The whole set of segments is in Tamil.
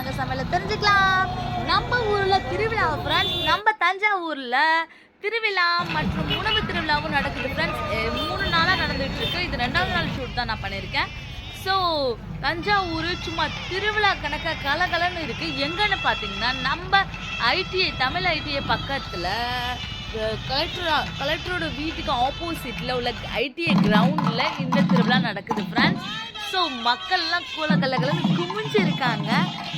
வாங்க சமையல தெரிஞ்சுக்கலாம். நம்ம ஊர்ல திருவிழா ஃப்ரெண்ட்ஸ், நம்ம தஞ்சாவூர்ல திருவிழா மற்றும் உணவு திருவிழாவும் நடக்குது ஃப்ரெண்ட்ஸ். 3 நாளாக நடந்துகிட்டு இருக்கு. இது 2வது நாள் ஷூட் தான் நான் பண்ணியிருக்கேன். ஸோ தஞ்சாவூர் சும்மா திருவிழா கணக்காக கலகலன்னு இருக்குது. எங்கன்னு பார்த்தீங்கன்னா நம்ம ஐடிஐ தமிழ் ஐடிஐ பக்கத்தில் கலெக்டரோட வீட்டுக்கு ஆப்போசிட்டில் உள்ள ஐடிஐ கிரவுண்டில் இந்த திருவிழா நடக்குது ஃப்ரெண்ட்ஸ். ஸோ மக்கள்லாம் கலகலன்னு குமிஞ்சு இருக்காங்க.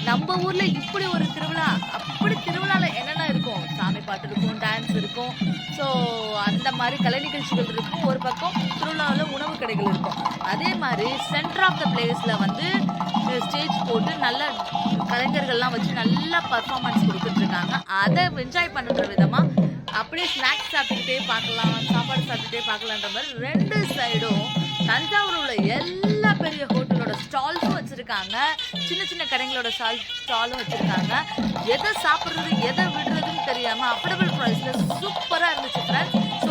நம்ம ஊரில் இப்படி ஒரு திருவிழா, அப்படி திருவிழாவில் என்னென்ன இருக்கும், சாமி பாட்டு இருக்கும், டான்ஸ் இருக்கும், ஸோ அந்த மாதிரி கலை நிகழ்ச்சிகள் இருக்கும். ஒரு பக்கம் திருவிழாவில் உணவு கடைகள் இருக்கும். அதே மாதிரி சென்டர் ஆஃப் த பிளேஸில் வந்து ஸ்டேஜ் போட்டு நல்ல கலைஞர்கள்லாம் வச்சு நல்லா பர்ஃபார்மன்ஸ் கொடுத்துட்ருக்காங்க. அதை என்ஜாய் பண்ணுற விதமாக அப்படியே ஸ்நாக்ஸ் சாப்பிட்டுக்கிட்டே பார்க்கலாம், சாப்பாடு சாப்பிட்டுட்டே பார்க்கலான்ற மாதிரி 2 சைடும் தஞ்சாவூர் உள்ள எல்லா பெரிய ஹோட்டலோட ஸ்டால்ஸும் வச்சுருக்காங்க. சின்ன சின்ன கடைங்களோட ஸ்டாலும் வச்சுருக்காங்க. எதை சாப்பிட்றது எதை விடுறதுன்னு தெரியாமல் அஃபோர்டபுள் ப்ரைஸில் சூப்பராக இருந்துச்சு ஃப்ரெண்ட்ஸ். ஸோ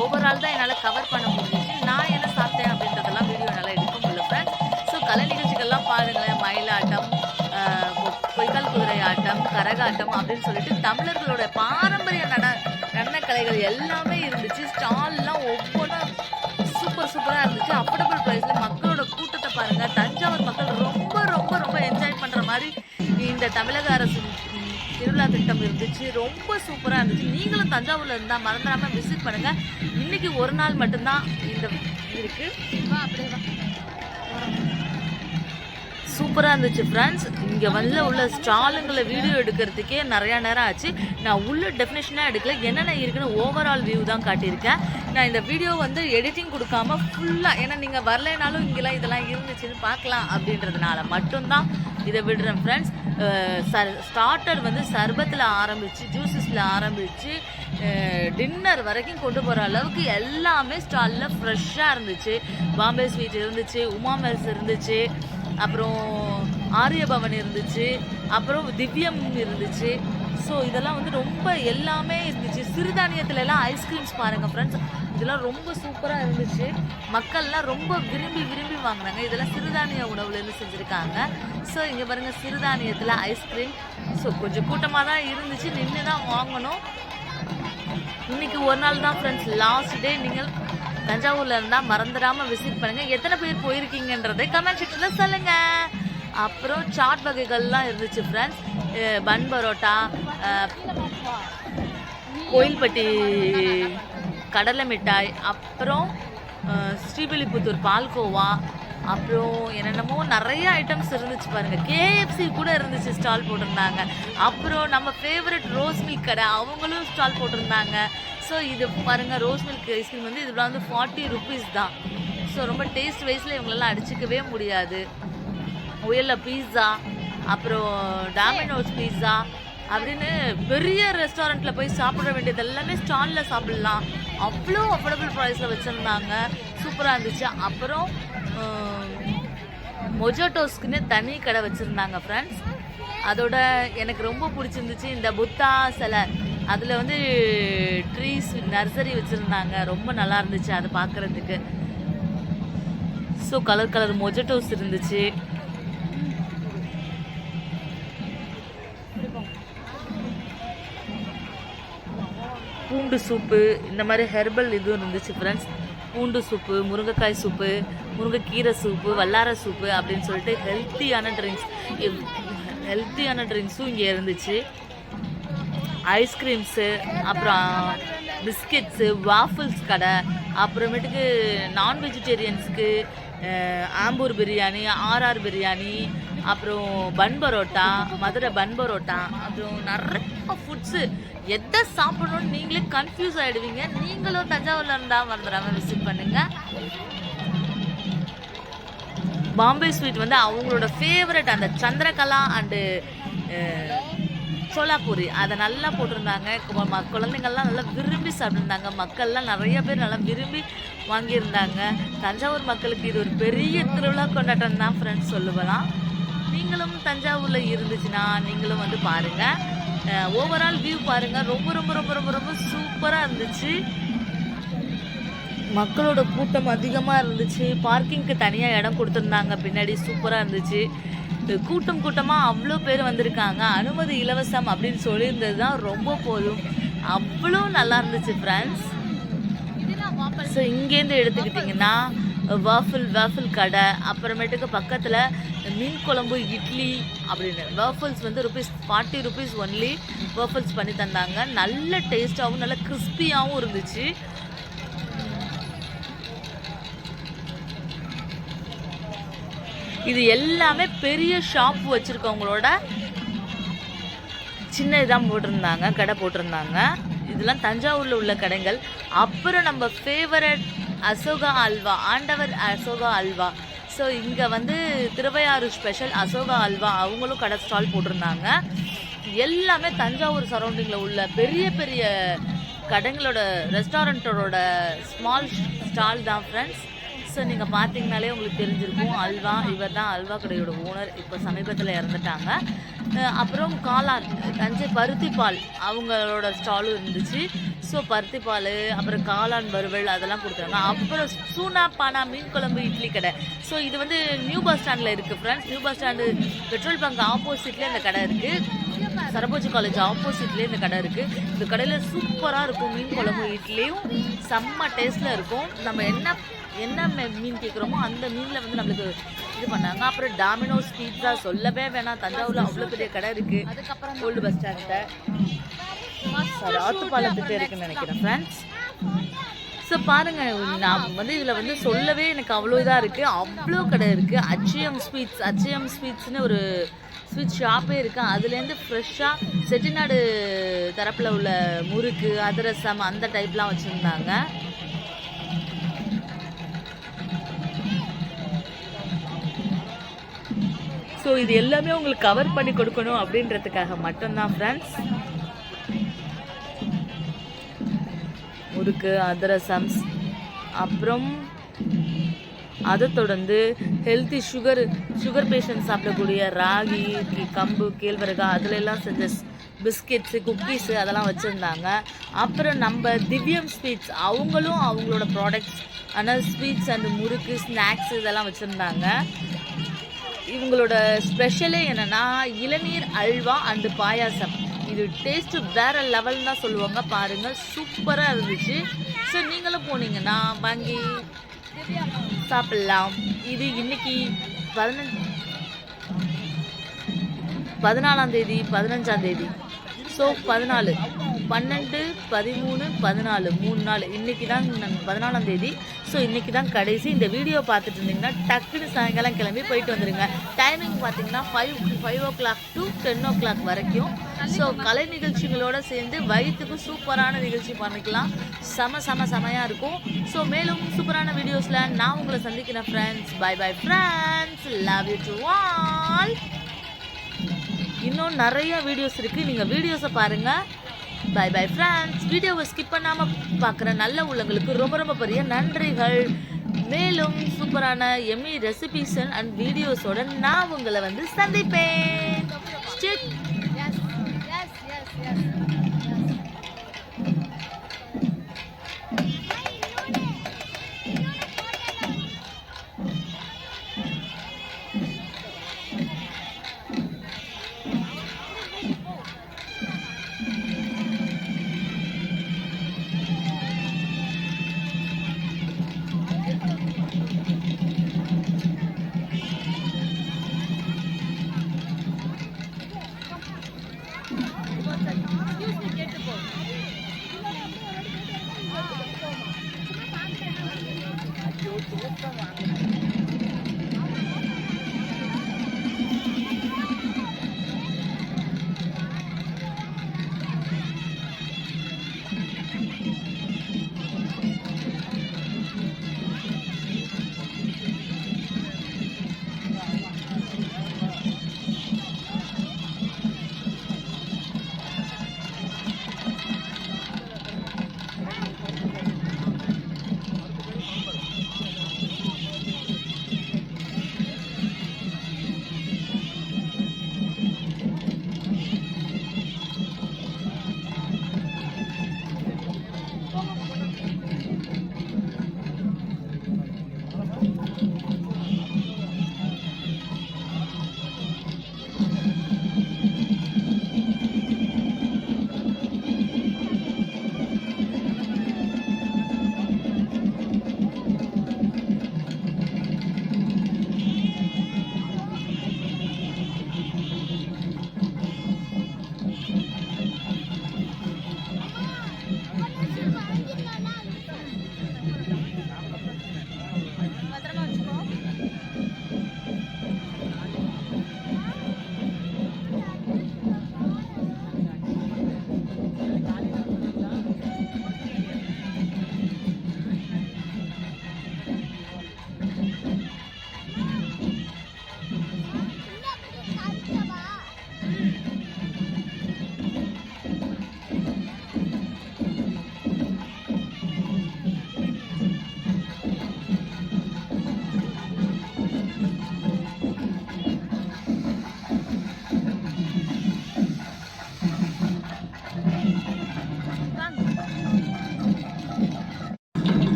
ஓவரால் தான் என்னால் கவர் பண்ண முடிஞ்சிச்சு. நான் என்ன சாப்பிட்டேன் அப்படின்றதெல்லாம் வீடியோ நல்லா எடுக்க முடியல ஃப்ரெண்ட்ஸ். ஸோ கலை நிகழ்ச்சிகள்லாம் பாருங்களேன். மயிலாட்டம், பொய்க்கால் குதிரை ஆட்டம், கரகாட்டம் அப்படின்னு சொல்லிட்டு தமிழர்களோட பாரம்பரிய நடன கலைகள் எல்லாமே இருந்துச்சு. ஸ்டால்லாம் ஒவ்வொன்றும் சூப்பராக இருந்துச்சு. அஃபோர்டபுள் ப்ரைஸில் மக்களோட கூட்டத்தை பாருங்கள். தஞ்சாவூர் மக்கள் ரொம்ப ரொம்ப ரொம்ப என்ஜாய் பண்ணுற மாதிரி இந்த தமிழக அரசு திருவிழா திட்டம் இருந்துச்சு. ரொம்ப சூப்பராக இருந்துச்சு. நீங்களும் தஞ்சாவூரில் இருந்தால் மறந்துடாமல் விசிட் பண்ணுங்கள். இன்றைக்கி ஒரு நாள் மட்டும்தான் இந்த இருக்குது. அப்படியே வா. சூப்பராக இருந்துச்சு ஃப்ரெண்ட்ஸ். இங்கே உள்ள ஸ்டாலுங்களை வீடியோ எடுக்கிறதுக்கே நிறையா நேரம் ஆச்சு. நான் உள்ள டெஃபினேஷனாக எடுக்கல, என்னென்ன இருக்குன்னு ஓவரால் வியூ தான் காட்டியிருக்கேன். நான் இந்த வீடியோ வந்து எடிட்டிங் கொடுக்காம ஃபுல்லாக, ஏன்னா நீங்கள் வரலைனாலும் இங்கெல்லாம் இதெல்லாம் இருந்துச்சுன்னு பார்க்கலாம் அப்படின்றதுனால மட்டும்தான் இதை விடுறேன் ஃப்ரெண்ட்ஸ். ஸ்டார்டர் வந்து சர்பத்தில் ஆரம்பித்து, ஜூஸஸில் ஆரம்பித்து டின்னர் வரைக்கும் கொண்டு போகிற அளவுக்கு எல்லாமே ஸ்டாலில் ஃப்ரெஷ்ஷாக இருந்துச்சு. பாம்பே ஸ்வீட் இருந்துச்சு, உமா மெல்ஸ் இருந்துச்சு, அப்புறம் ஆரியபவன் இருந்துச்சு, அப்புறம் திவ்யம் இருந்துச்சு. ஸோ இதெல்லாம் வந்து ரொம்ப எல்லாமே இருந்துச்சு. சிறுதானியத்துலலாம் ஐஸ்கிரீம்ஸ் பாருங்கள் ஃப்ரெண்ட்ஸ், இதெல்லாம் ரொம்ப சூப்பராக இருந்துச்சு. மக்கள்லாம் ரொம்ப விரும்பி வாங்கினாங்க. இதெல்லாம் சிறுதானிய உணவுலேருந்து செஞ்சுருக்காங்க. ஸோ இங்கே பாருங்கள், சிறுதானியத்தில் ஐஸ்கிரீம். ஸோ கொஞ்சம் கூட்டமாக தான் இருந்துச்சு, நின்று தான் வாங்கணும். இன்றைக்கி ஒரு நாள் தான் ஃப்ரெண்ட்ஸ், லாஸ்ட் டே. நீங்கள் தஞ்சாவூரில் இருந்தால் மறந்துடாமல் விசிட் பண்ணுங்கள். எத்தனை பேர் போயிருக்கீங்கன்றதை கமெண்ட் செக்ஷனில் சொல்லுங்கள். அப்புறம் சாட் வகைகள்லாம் இருந்துச்சு ஃப்ரெண்ட்ஸ். பன் பரோட்டா, கோயில்பட்டி கடலை மிட்டாய், அப்புறம் ஸ்ரீவில்லிபுத்தூர் பால்கோவா, அப்புறம் என்னென்னமோ நிறைய ஐட்டம்ஸ் இருந்துச்சு பாருங்கள். கேஎஃப்சி கூட இருந்துச்சு, ஸ்டால் போட்டிருந்தாங்க. அப்புறம் நம்ம ஃபேவரட் ரோஸ் மில்க் கடை, அவங்களும் ஸ்டால் போட்டிருந்தாங்க. ஸோ இது பாருங்கள், ரோஸ் மில்க் ஐஸ்கிரீம் வந்து இதில் வந்து 40 rupees தான். ஸோ ரொம்ப டேஸ்ட் வைஸில் இவங்களெல்லாம் அடிச்சிக்கவே முடியாது. உயலில் பீஸா, அப்புறம் டாமினோஸ் பீஸா அப்படின்னு பெரிய ரெஸ்டாரண்ட்டில் போய் சாப்பிட வேண்டியது எல்லாமே ஸ்டாலில் சாப்பிட்லாம். அவ்வளோ அஃபோர்டபுள் ப்ரைஸில் வச்சுருந்தாங்க. சூப்பராக இருந்துச்சு. அப்புறம் மொஜோட்டோஸ்க்குன்னு தனி கடை வச்சுருந்தாங்க ஃப்ரெண்ட்ஸ். அதோட எனக்கு ரொம்ப பிடிச்சிருந்துச்சு இந்த புத்தா சிலை. அதில் வந்து ட்ரீஸ் நர்சரி வச்சுருந்தாங்க. ரொம்ப நல்லா இருந்துச்சு அதை பார்க்குறதுக்கு. ஸோ கலர் மொஜோட்டோஸ் இருந்துச்சு. பூண்டு சூப்பு, இந்த மாதிரி ஹெர்பல் இதுவும் இருந்துச்சு ஃப்ரெண்ட்ஸ். பூண்டு சூப்பு, முருங்கைக்காய் சூப்பு, முருங்கைக்கீரை சூப்பு, வல்லார சூப்பு அப்படின்னு சொல்லிட்டு ஹெல்த்தியான ட்ரிங்க்ஸும் இங்கே இருந்துச்சு. ஐஸ்கிரீம்ஸு, அப்புறம் பிஸ்கெட்ஸு, வாஃபிள்ஸ் கடை, அப்புறமேட்டுக்கு நான் வெஜிடேரியன்ஸுக்கு ஆம்பூர் பிரியாணி, ஆர்ஆர் பிரியாணி, அப்புறம் பன் பரோட்டா, மதுரை பன் பரோட்டா, அப்புறம் நிறைய ஃபுட்ஸு. எதை சாப்பிடணும்னு நீங்களே கன்ஃபியூஸ் ஆகிடுவீங்க. நீங்களும் தஞ்சாவூரில் இருந்தால் மறந்துடாமல் விசிட் பண்ணுங்கள். பாம்பே ஸ்வீட் வந்து அவங்களோட ஃபேவரட், அந்த சந்திரகலா அண்டு சோலாப்பூரி, அதை நல்லா போட்டிருந்தாங்க. குழந்தைங்கள்லாம் நல்லா விரும்பி சாப்பிட்ருந்தாங்க. மக்கள்லாம் நிறைய பேர் நல்லா விரும்பி வாங்கியிருந்தாங்க. தஞ்சாவூர் மக்களுக்கு இது ஒரு பெரிய திருவிழா கொண்டாட்டம் தான் ஃப்ரெண்ட்ஸ் சொல்லுவலாம். நீங்களும் தஞ்சாவூரில் இருந்துச்சுன்னா நீங்களும் வந்து பாருங்கள். ஓவரால் வியூ பாருங்கள். ரொம்ப ரொம்ப ரொம்ப ரொம்ப ரொம்ப சூப்பராக இருந்துச்சு. மக்களோட கூட்டம் அதிகமாக இருந்துச்சு. பார்க்கிங்க்கு தனியாக இடம் கொடுத்துருந்தாங்க பின்னாடி. சூப்பராக இருந்துச்சு. கூட்டம் கூட்டமாக அவ்வளோ பேர் வந்திருக்காங்க. அனுமதி இலவசம் அப்படின்னு சொல்லியிருந்தது தான் ரொம்ப போதும். அவ்வளோ நல்லா இருந்துச்சு ஃப்ரெண்ட்ஸ். ஸோ இங்கேருந்து எடுத்துக்கிட்டிங்கன்னா வாஃபிள் கடை, அப்புறமேட்டுக்கு பக்கத்தில் மீன் குழம்பு, இட்லி அப்படின்னு வாஃபிள்ஸ் வந்து ₹40 ஒன்லி வாஃபிள்ஸ் பண்ணி தந்தாங்க. நல்ல டேஸ்ட்டாகவும் நல்ல கிறிஸ்பியாகவும் இருந்துச்சு. இது எல்லாமே பெரிய ஷாப் வச்சுருக்கவங்களோட சின்ன இதாக போட்டிருந்தாங்க, கடை போட்டிருந்தாங்க. இதெல்லாம் தஞ்சாவூரில் உள்ள கடைகள். அப்புறம் நம்ம ஃபேவரட் அசோகா அல்வா, ஆண்டவர் அசோகா அல்வா. ஸோ இங்கே வந்து திருவையாறு ஸ்பெஷல் அசோகா அல்வா அவங்களும் கடை ஸ்டால் போட்டிருந்தாங்க. எல்லாமே தஞ்சாவூர் சரௌண்டிங்கில் உள்ள பெரிய பெரிய கடைங்களோட ரெஸ்டாரண்ட்டோட ஸ்மால் ஸ்டால் தான் ஃப்ரெண்ட்ஸ். ஸோ நீங்கள் பார்த்தீங்கனாலே உங்களுக்கு தெரிஞ்சிருக்கும். அல்வா, இவர் தான் அல்வா கடையோட ஓனர், இப்போ சமீபத்தில் இறந்துட்டாங்க. அப்புறம் காளான், தஞ்சை பருத்திப்பால் அவங்களோட ஸ்டாலும் இருந்துச்சு. ஸோ பருத்திப்பால், அப்புறம் காளான் வறுவல் அதெல்லாம் கொடுத்தாங்க. அப்புறம் சூனா பானா மீன் குழம்பு, இட்லி கடை. ஸோ இது வந்து நியூ பஸ் ஸ்டாண்டில் இருக்குது friends. New bus stand petrol bunk ஆப்போசிட்லேயே இந்த கடை இருக்குது. சரபோஜி காலேஜ் ஆப்போசிட்லேயே இந்த கடை இருக்குது. இந்த கடையில் சூப்பராக இருக்கும். மீன் குழம்பு இட்லியும் செம்ம டேஸ்ட்டில் இருக்கும். நம்ம என்ன மீன் கேட்குறோமோ அந்த மீனில் வந்து நம்மளுக்கு இது பண்ணாங்க. அப்புறம் டாமினோஸ் பீட்சா சொல்லவே வேணாம். தஞ்சாவூரில் அவ்வளோ பெரிய கடை இருக்குது. அதுக்கப்புறம் ஓல்டு பஸ் ஸ்டாண்டில் ஆத்துப்பாலத்துட்டு இருக்குன்னு நினைக்கிறேன் ஃப்ரெண்ட்ஸ். ஸோ பாருங்கள், நான் வந்து இதில் வந்து சொல்லவே எனக்கு அவ்வளோ இதாக இருக்குது. அவ்வளோ கடை இருக்குது. அச்சயம் ஸ்வீட்ஸ்னு ஒரு ஸ்வீட் ஷாப்பே இருக்குது. அதுலேருந்து ஃப்ரெஷ்ஷாக செட்டிநாடு தரப்பில் உள்ள முறுக்கு, அதிரசம் அந்த டைப்லாம் வச்சுருந்தாங்க. ஸோ இது எல்லாமே உங்களுக்கு கவர் பண்ணி கொடுக்கணும் அப்படின்றதுக்காக மட்டும்தான் ஃப்ரெண்ட்ஸ். முறுக்கு, அதிரசம், அப்புறம் அதை தொடர்ந்து ஹெல்த்தி சுகர் பேஷண்ட் சாப்பிடக்கூடிய ராகி, கம்பு, கேழ்வரகு அதிலெல்லாம் செஞ்ச பிஸ்கெட்ஸு, குக்கீஸு அதெல்லாம் வச்சுருந்தாங்க. அப்புறம் நம்ம திவ்யம் ஸ்வீட்ஸ் அவங்களும் அவங்களோட ப்ராடக்ட்ஸ் ஆனால் ஸ்வீட்ஸ் அண்ட் முறுக்கு, ஸ்நாக்ஸ் இதெல்லாம் வச்சுருந்தாங்க. இவங்களோட ஸ்பெஷலே என்னென்னா இளநீர் அல்வா அண்டு பாயாசம். இது டேஸ்ட்டு வேறு லெவல் தான் சொல்லுவாங்க. பாருங்கள், சூப்பராக இருந்துச்சு. ஸோ நீங்களும் போனீங்கன்னா வாங்கி சாப்பிட்லாம். இது இன்னைக்கு 14ஆம் தேதி 15ஆம் தேதி. ஸோ 14, 12, 13, 14 3 நாள். இன்றைக்கி தான் 14ஆம் தேதி. ஸோ இன்றைக்கி தான் கடைசி. இந்த வீடியோ பார்த்துட்டு இருந்தீங்கன்னா டக்குன்னு சாயங்காலம் கிளம்பி போயிட்டு வந்துடுங்க. டைமிங் பார்த்தீங்கன்னா 5 o'clock to 10 o'clock வரைக்கும். ஸோ கலை நிகழ்ச்சிகளோடு சேர்ந்து வயிற்றுக்கு சூப்பரான நிகழ்ச்சி பண்ணிக்கலாம். செமையாக இருக்கும். ஸோ மேலும் சூப்பரான வீடியோஸில் நான் உங்களை சந்திக்கிறேன் friends. Bye friends, love you to all. இன்னும் நிறைய வீடியோஸ் இருக்குது, நீங்கள் வீடியோஸை பாருங்கள். Bye friends. வீடியோவை ஸ்கிப் பண்ணாமல் பார்க்குற நல்ல உள்ளங்களுக்கு ரொம்ப பெரிய நன்றிகள். மேலும் சூப்பரான எம்மி ரெசிபிஸ் அண்ட் வீடியோஸோட நான் உங்களை வந்து சந்திப்பேன்.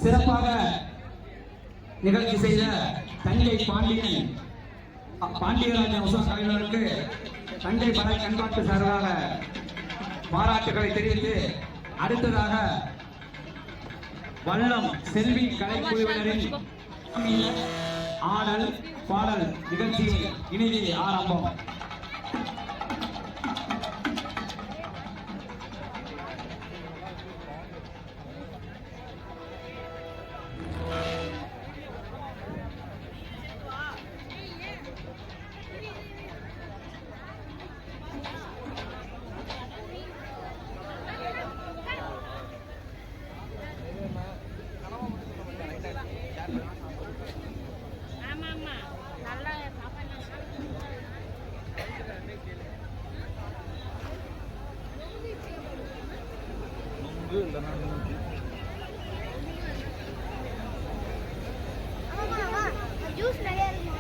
சிறப்பாக நிகழ்ச்சி செய்த தஞ்சை பாண்டியராஜன் உசா கலைஞருக்கு தஞ்சை படை கண்காட்டு சார்பாக பாராட்டுகளை தெரிவித்து அடுத்ததாக வல்லம் செல்வி கலைக்குழுவினரின் ஆடல் பாடல் நிகழ்ச்சி இனிதி ஆரம்பம். ஜூஸ் நிறைய இருக்கு.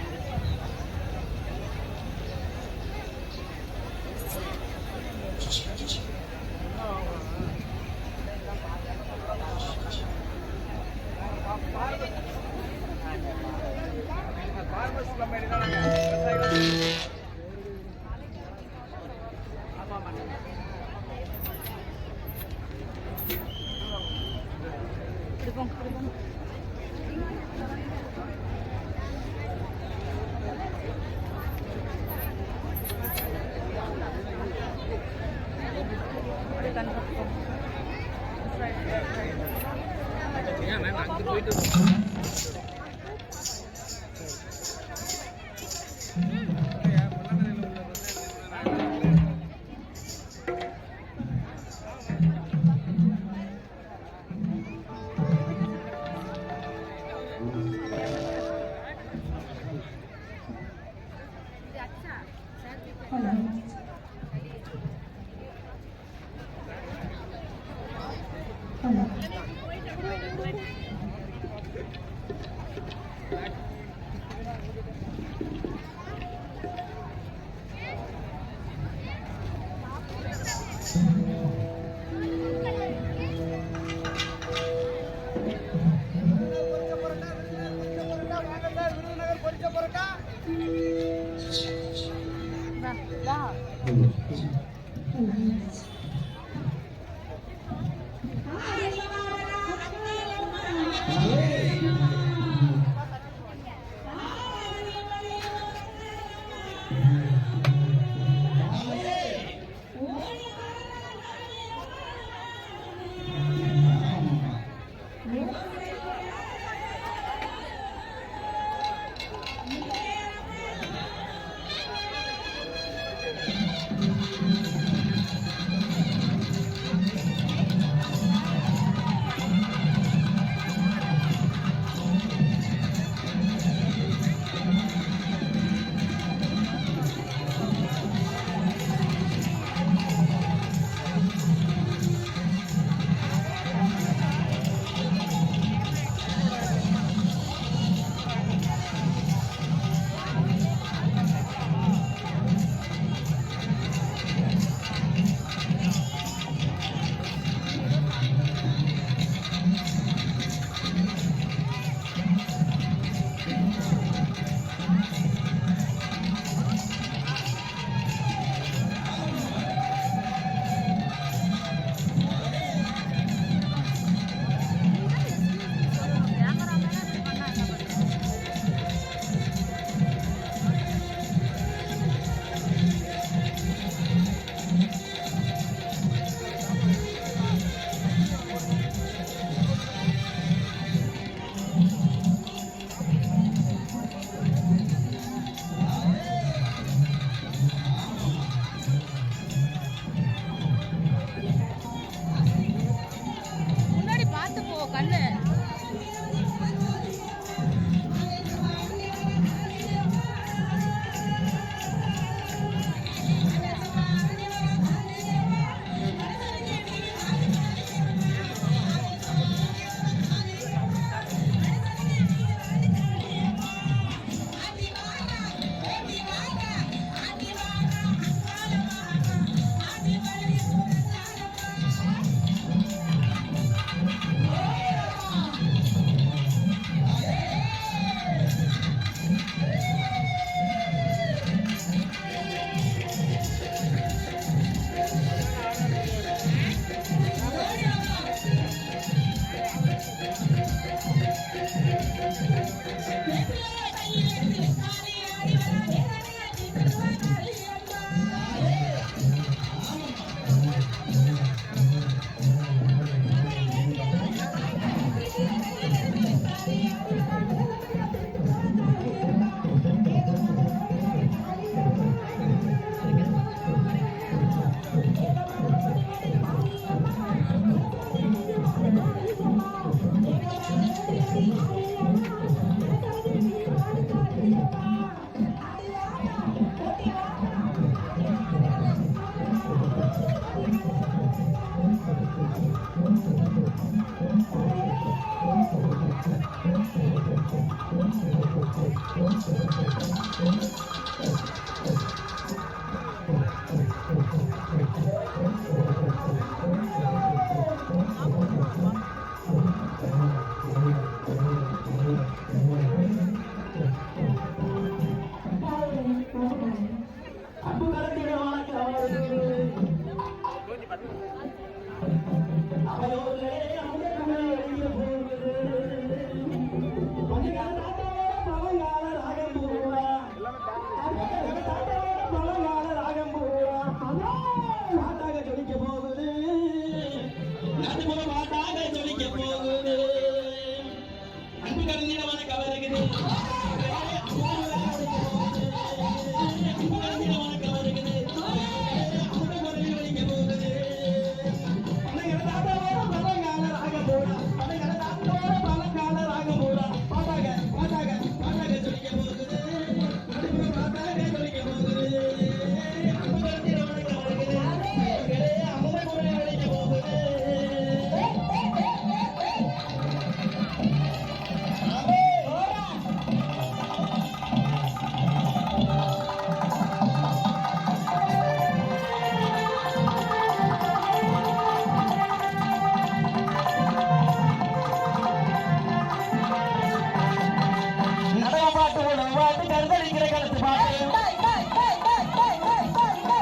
நடவு பாட்டு உணவு பாட்டு கருதடிக்கிற கழுத்து பாட்டு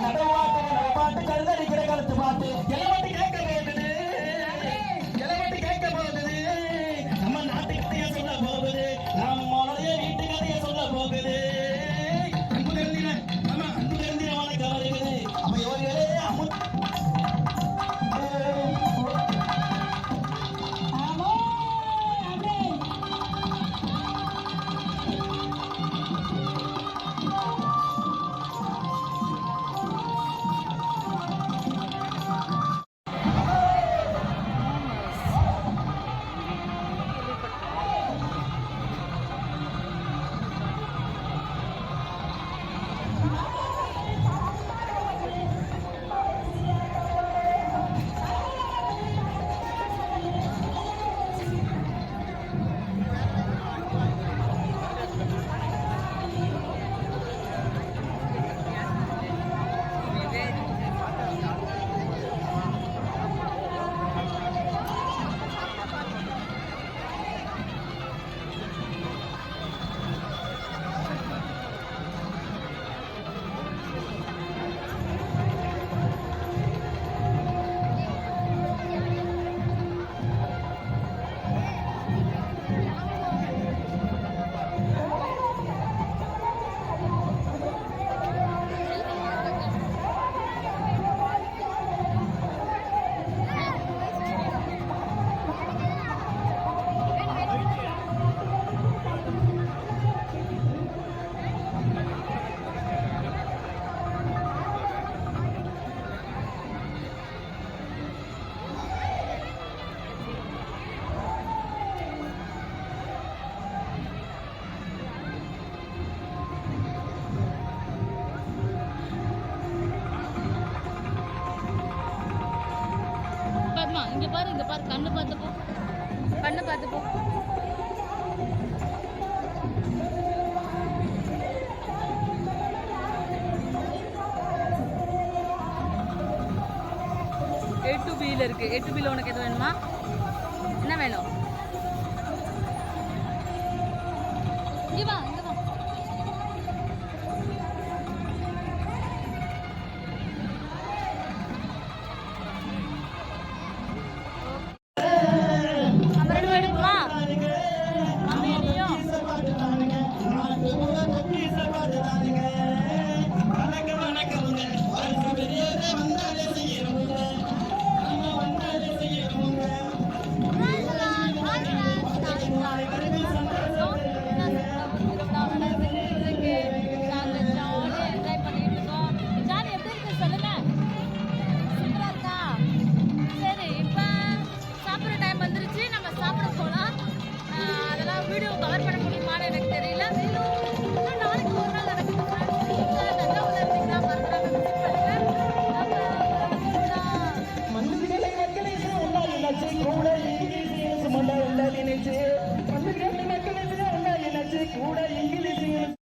நடவு பாட்டு உணவு பாட்டு கருதடிக்கிற கழுத்து பாட்டு எலவட்டு கேட்க போகுது எலவட்டு கேட்க போகுது நம்ம நாட்டு கதைய சொல்ல போகுது நம்மளுடைய வீட்டு கதைய சொல்ல போகுது அன்பு தெரிந்தின நம்ம அன்பு தெரிந்தின வணக்க வருகிறது அப்ப இவர்களே அம்மு இங்க பாரு கண்ணு பார்த்து போ, கண்ணு பார்த்து போ. A2Bல இருக்கு. A2Bல உனக்கு எது வேணுமா? என்ன வேணும்? இங்க வா, இங்க வா. அப்புறம் எடுக்குமா? அம்மையிலையும் வீடியோ கவர் பண்ண முடியுமான்னு எனக்கு தெரியல. இன்னும் நாளைக்கு ஒரு நாள் நடக்குது. தஞ்சாவூர்ல இருந்தீங்கன்னா மறந்துடாம விசிட் பண்ணுங்க. மண்ணுகளை மக்களே உண்டாய் நச்சு கூட நினைச்சு